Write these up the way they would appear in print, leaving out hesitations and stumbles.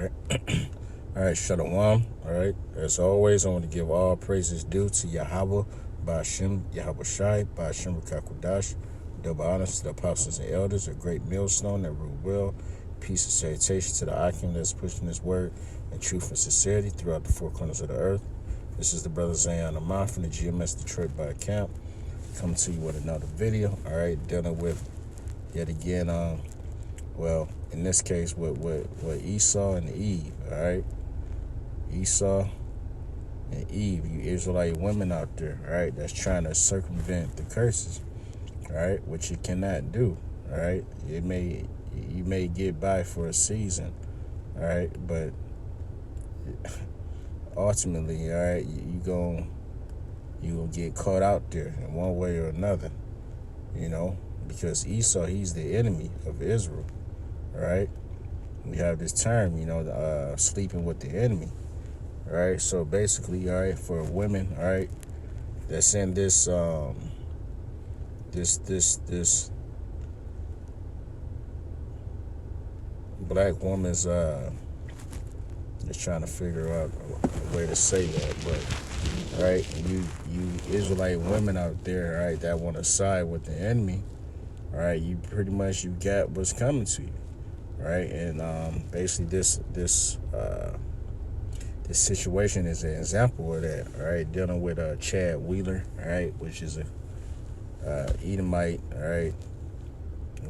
right. All right, Shalom. All right. As always, I want to give all praises due to Yahweh, Ba'ashem, Yahweh Shai, Ba'ashem Rakakudash. Double honors to the apostles and elders, a great millstone that rule well. Peace and salutation to the Akim that's pushing his word and truth and sincerity throughout the four corners of the earth. This is the brother Zion Amon from the GMS Detroit by Camp, coming to you with another video. All right, dealing with yet again, well, in this case, with Esau and Eve. All right, Esau and Eve, you Israelite women out there, all right, that's trying to circumvent the curses, all right, which you cannot do, all right. You may get by for a season, all right, but ultimately, all right, you gonna get caught out there in one way or another, you know, because Esau, he's the enemy of Israel, all right. We have this term, you know, sleeping with the enemy, all right. So basically, all right, for women, all right, that's in this this black woman's just trying to figure out a way to say that, but all right, you Israelite women out there, all right, that want to side with the enemy, all right, you pretty much, you got what's coming to you, right? And basically this situation is an example of that, all right, dealing with Chad Wheeler, all right, which is a Edomite, all right,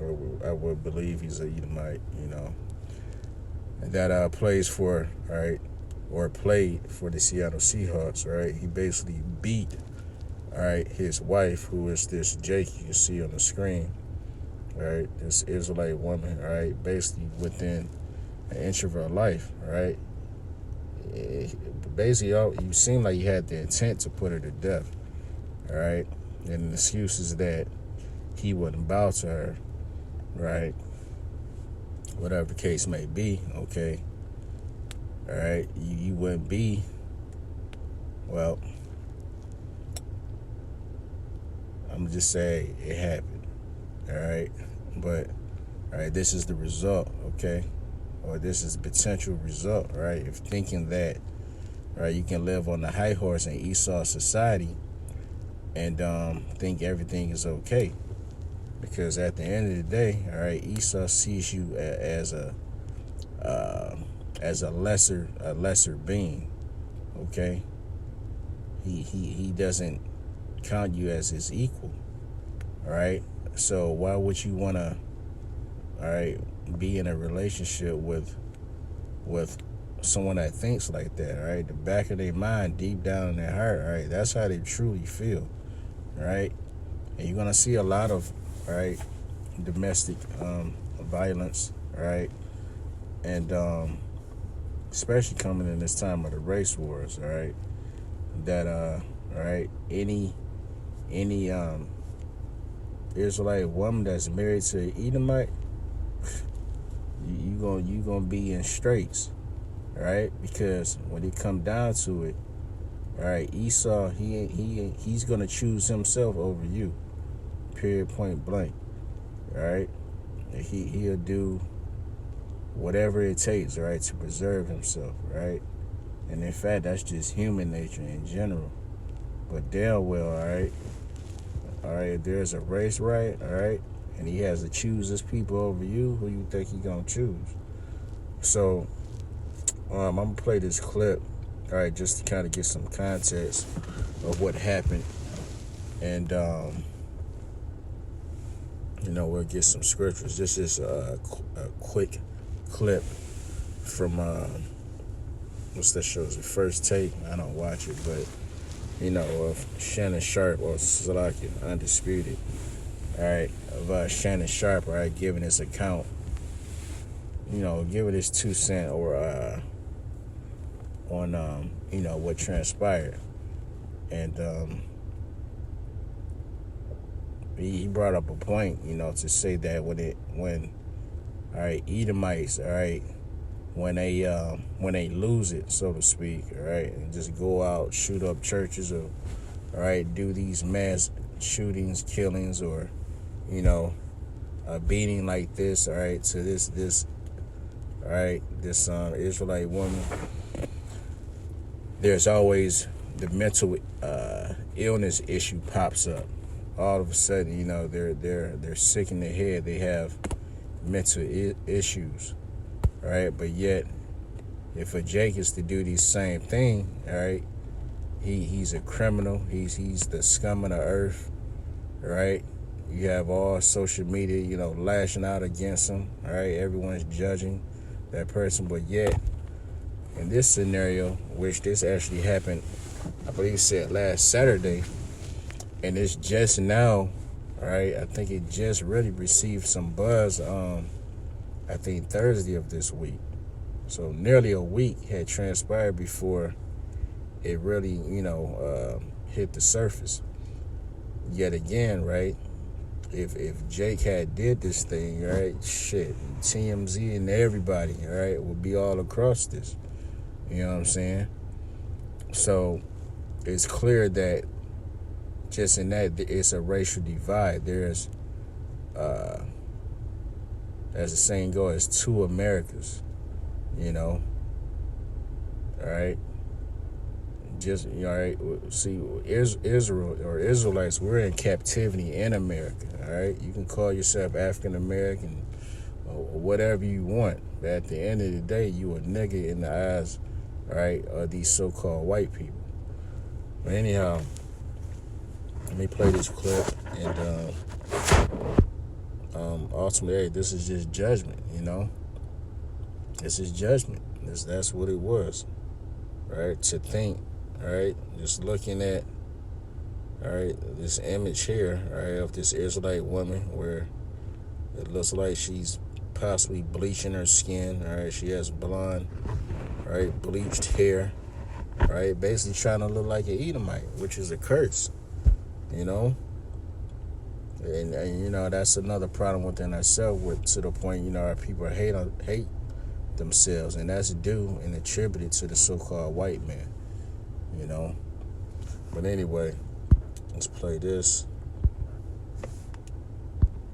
or I would believe he's an Edomite, you know, that plays for, all right, or played for the Seattle Seahawks, all right. He basically beat, all right, his wife, who is this Jake you can see on the screen, all right, this Israelite woman, all right, basically within an inch of her life, all right. Basically, you seem like you had the intent to put her to death, all right, and the excuse is that he wouldn't bow to her, right, whatever the case may be, okay, all right, you wouldn't be, well, I'm gonna just say it happened, all right, but, all right, this is the result, okay, or this is the potential result, right, if thinking that, right, you can live on the high horse in Esau society and think everything is okay, because at the end of the day, all right, Esau sees you as a lesser being, okay. He doesn't count you as his equal, all right. So why would you want to, all right, be in a relationship with someone that thinks like that, all right? The back of their mind, deep down in their heart, all right, that's how they truly feel, all right? And you're gonna see a lot of, all right, domestic violence, all right, and especially coming in this time of the race wars, all right, that all right, any Israelite woman that's married to an Edomite, you gonna be in straits, all right, because when it come down to it, all right, Esau, he's gonna choose himself over you, period, point blank, all right. He'll do whatever it takes, all right, to preserve himself, right? And in fact, that's just human nature in general. But damn well, all right, if there's a race, right, all right, and he has to choose his people over you, who you think he gonna choose? So I'm gonna play this clip, all right, just to kind of get some context of what happened, and you know, we'll get some scriptures. This is a quick clip from what's that show? Is it First Take? I don't watch it, but you know, of Shannon Sharp, or Salaki Undisputed, all right, of Shannon Sharp, all right, giving his account, you know, giving his 2 cents or on you know, what transpired. And he brought up a point, you know, to say that when all right, Edomites, all right, when they lose it, so to speak, all right, and just go out, shoot up churches, or all right, do these mass shootings, killings, or you know, a beating like this, all right, to this all right, this Israelite woman, there's always the mental illness issue pops up. All of a sudden, they're sick in their head. They have mental issues, all right. But yet, if a Jake is to do the same thing, all right, he's a criminal. He's the scum of the earth, all right. You have all social media, lashing out against him, all right. Everyone's judging that person, but yet, in this scenario, which this actually happened, I believe it said last Saturday, and it's just now, all right. I think it just really received some buzz. I think Thursday of this week. So nearly a week had transpired before it really, hit the surface. Yet again, right? If Jake had did this thing, right? Shit, TMZ and everybody, all right, would be all across this. You know what I'm saying? So it's clear that just in that it's a racial divide. There's, as the saying goes, two Americas. All right. Just all right. See, Israel or Israelites, we're in captivity in America. All right. You can call yourself African American or whatever you want, but at the end of the day, you a nigga in the eyes, all right, of these so-called white people. But anyhow, let me play this clip, and ultimately, hey, this is just judgment. This is judgment. That's what it was, right? To think, all right, just looking at, all right, this image here, all right, of this Israelite woman where it looks like she's possibly bleaching her skin, all right? She has blonde, all right, bleached hair, all right? Basically trying to look like an Edomite, which is a curse, And that's another problem within ourselves, to the point, our people hate themselves, and that's due and attributed to the so-called white man, But anyway, let's play this.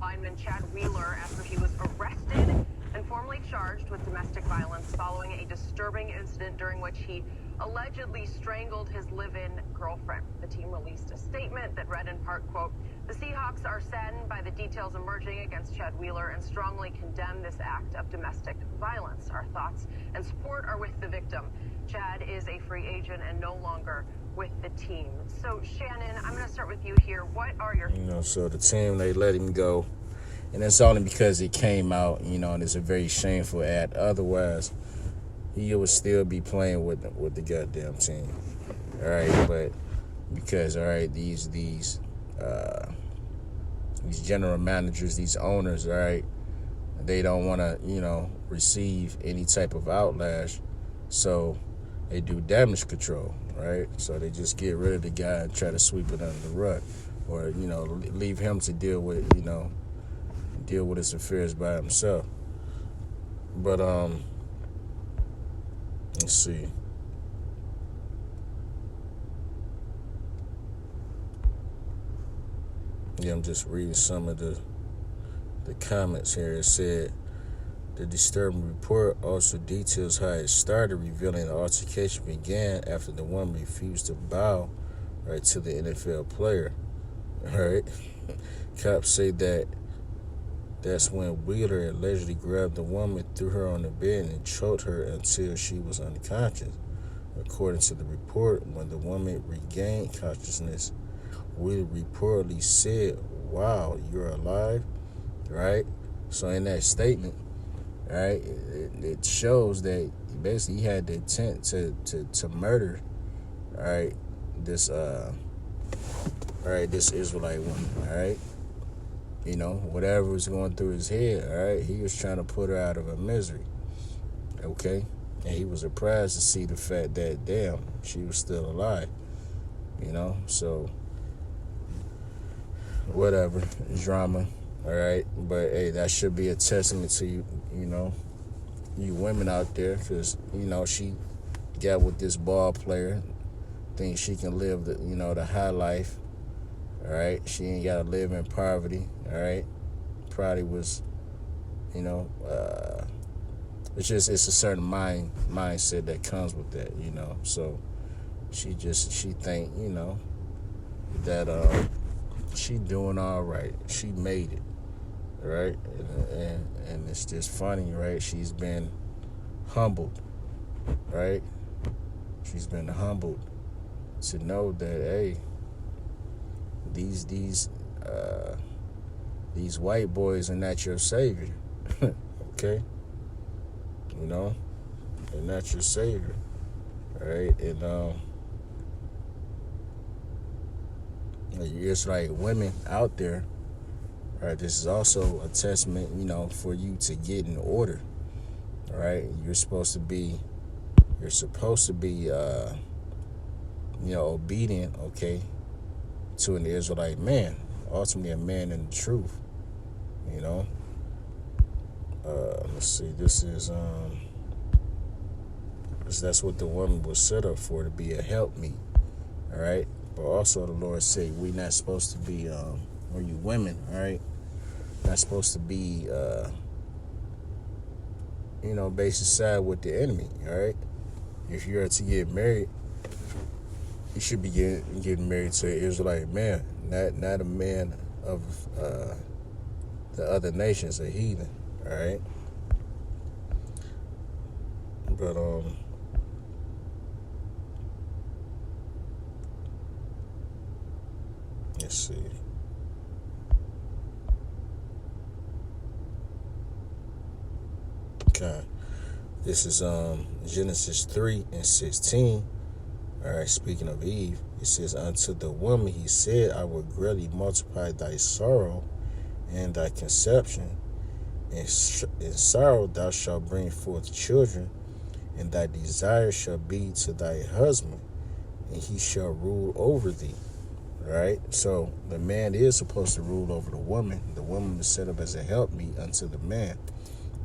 Lineman Chad Wheeler after he was arrested and formally charged with domestic violence following a disturbing incident during which he allegedly strangled his live-in girlfriend. The team released a statement that read in part, quote, "The Seahawks are saddened by the details emerging against Chad Wheeler and strongly condemn this act of domestic violence. Our thoughts and support are with the victim. Chad is a free agent and no longer with the team." So, Shannon, I'm going to start with you here. What are your... So the team, they let him go. And it's only because it came out, and it's a very shameful act. Otherwise, he would still be playing with the goddamn team. All right, but because, all right, these general managers, these owners, all right, they don't want to, receive any type of outlash. So they do damage control, right? So they just get rid of the guy and try to sweep it under the rug, or, leave him to deal with his affairs by himself. But, let's see. Yeah, I'm just reading some of the comments here. It said, the disturbing report also details how it started, revealing the altercation began after the woman refused to bow, right, to the NFL player. All right. Cops say that's when Wheeler allegedly grabbed the woman, threw her on the bed, and choked her until she was unconscious. According to the report, when the woman regained consciousness, Wheeler reportedly said, "Wow, you're alive," right? So in that statement, right, it shows that basically he had the intent to murder, all right, this Israelite woman, all right. Whatever was going through his head, all right, he was trying to put her out of her misery, okay? And he was surprised to see the fact that, damn, she was still alive, So, whatever, drama, all right? But, hey, that should be a testament to you, you women out there, because, she got with this ball player, thinks she can live the high life, all right? She ain't got to live in poverty, all right? Probably was, it's a certain mindset that comes with that, So she think, that she doing all right. She made it, right? And it's just funny, right? She's been humbled, right? She's been humbled to know that, hey, these white boys are not your savior, okay? They're not your savior, right? And it's like women out there, right? This is also a testament, for you to get in order, right? You're supposed to be, obedient, okay, to an Israelite man, ultimately a man in the truth, you know. Let's see. That's what the woman was set up for, to be a helpmeet, all right. But also the Lord said we not supposed to be, or you women, all right, not supposed to be, basically side with the enemy, all right. If you're to get married, you should be getting married to an Israelite man, not a man of the other nations, a heathen, all right. But let's see. Okay, this is Genesis 3:16. All right, speaking of Eve, it says, "Unto the woman he said, I will greatly multiply thy sorrow and thy conception. In sorrow thou shalt bring forth children, and thy desire shall be to thy husband, and he shall rule over thee." Right? So the man is supposed to rule over the woman. The woman is set up as a helpmeet unto the man.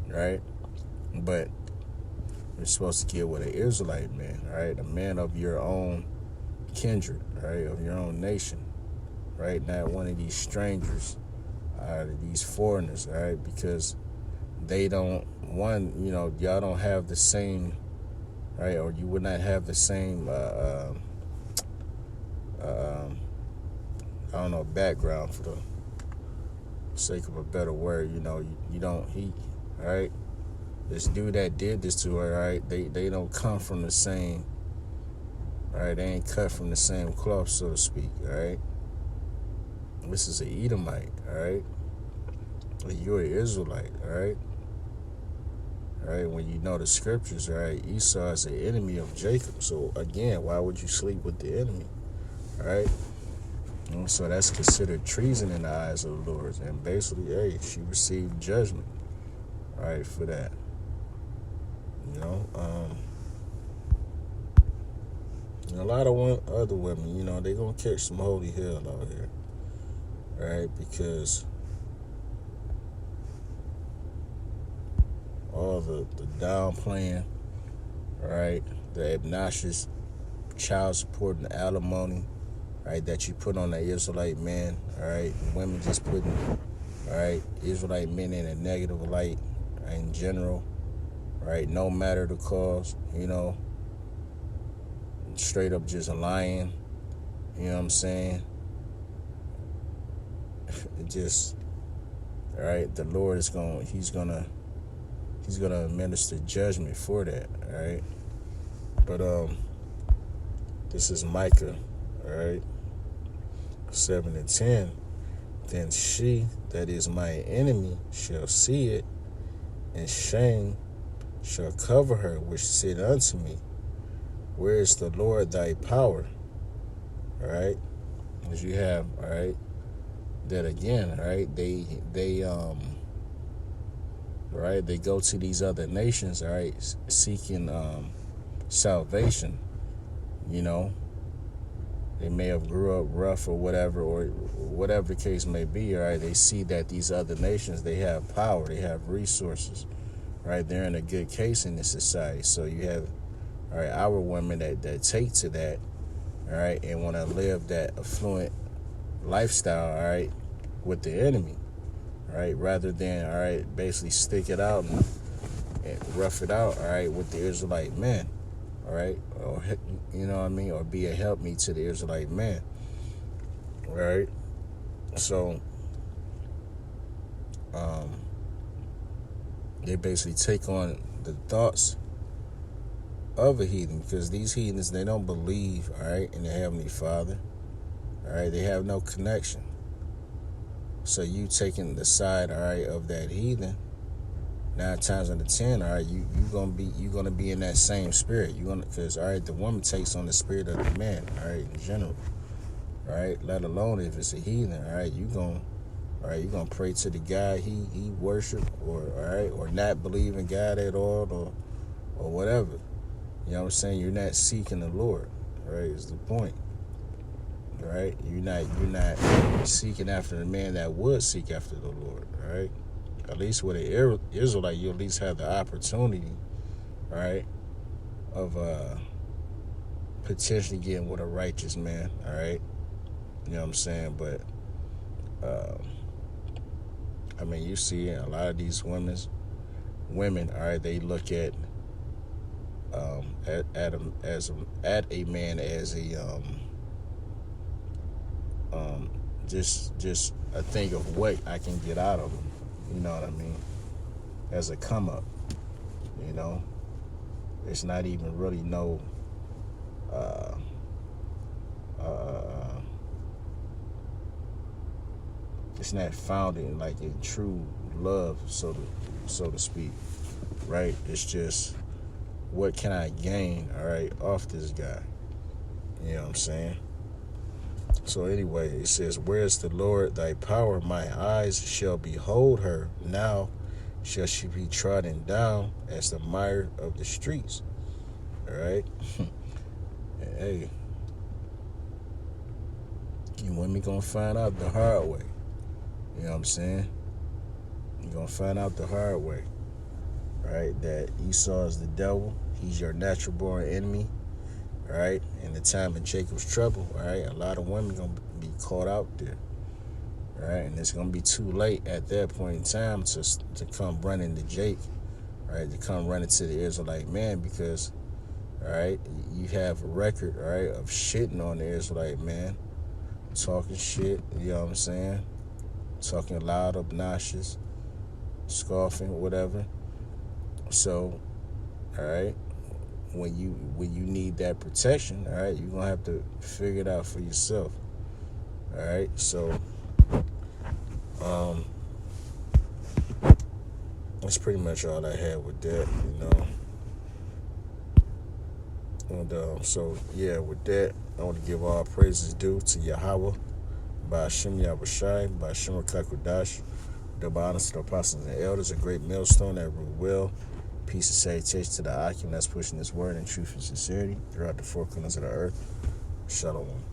Right? But you're supposed to get with an Israelite man, right? A man of your own kindred, right? Of your own nation, right? Not one of these strangers, these foreigners, right? Because they don't, y'all don't have the same, right? Or you would not have the same, background, for the sake of a better word. You don't, right? This dude that did this to her, right? They don't come from the same, right? They ain't cut from the same cloth, so to speak, right? This is an Edomite, all right? You're an Israelite, all right? All right, when you know the scriptures, right? Esau is an enemy of Jacob. So again, why would you sleep with the enemy, all right? And so that's considered treason in the eyes of the Lord. And basically, hey, she received judgment, right, for that. A lot of other women, they gonna catch some holy hell out here, right? Because all the downplaying, right? The obnoxious child support and alimony, right, that you put on the Israelite man, all right? Women just putting, all right, Israelite men in a negative light, right, in general, right? No matter the cause, straight up just lying, you know what I'm saying? It just, all right, the Lord is he's gonna administer judgment for that, all right? But this is Micah, all right, 7:10. Then she that is my enemy shall see it, and shame shall cover her which said unto me, where is the Lord thy power? All right, as you have, all right, that again, all right, right, they go to these other nations, all right, seeking salvation. They may have grew up rough or whatever the case may be, all right. They see that these other nations, they have power, they have resources, right? They're in a good case in this society. So you have, all right, our women that take to that, all right, and want to live that affluent lifestyle, all right, with the enemy, all right, rather than, all right, basically stick it out rough it out, all right, with the Israelite men, all right, or you know what I mean, or be a helpmeet to the Israelite men, all right. So they basically take on the thoughts of a heathen, because these heathens, they don't believe, all right, in the Heavenly Father, all right. They have no connection. So you taking the side, all right, of that heathen, 9 times out of 10, all right, you're gonna be in that same spirit. Because all right, the woman takes on the spirit of the man, all right, in general, all right. Let alone if it's a heathen, all right, you're gonna pray to the God he worship, or all right, or not believe in God at all, or whatever. You know what I'm saying? You're not seeking the Lord, right? Is the point, right? You're not seeking after the man that would seek after the Lord, right? At least with an Israelite, you at least have the opportunity, right, of potentially getting with a righteous man, all right? You know what I'm saying? But I mean, you see a lot of these women, all right, they look at a man as a just a thing of what I can get out of him. You know what I mean? As a come up. You know, it's not even really no. It's not founded in like in true love, so to speak, right? It's just, what can I gain, all right, off this guy? You know what I'm saying? So anyway, it says, "Where is the Lord thy power? My eyes shall behold her. Now shall she be trodden down as the mire of the streets." All right? Hey, you women gonna find out the hard way. You know what I'm saying? You're gonna find out the hard way, right? That Esau is the devil. He's your natural born enemy. All right, in the time of Jacob's trouble, all right, a lot of women gonna be caught out there, all right, and it's gonna be too late at that point in time to come running to Jake, right, to come running to the Israelite man, because, all right, you have a record, all right, of shitting on the Israelite man, talking shit, you know what I'm saying, talking loud, obnoxious, scoffing, whatever. So, all right. When you need that protection, all right, you're gonna have to figure it out for yourself. All right, so that's pretty much all I had with that, you know. And so yeah, with that, I want to give all praises due to Yahweh, by Hashem Yahushai, by Hashem Kakudash, the honors to the apostles and elders, a great millstone that rule well. Peace and salutation to the Akim that's pushing this word in truth and sincerity throughout the four corners of the earth. Shalom.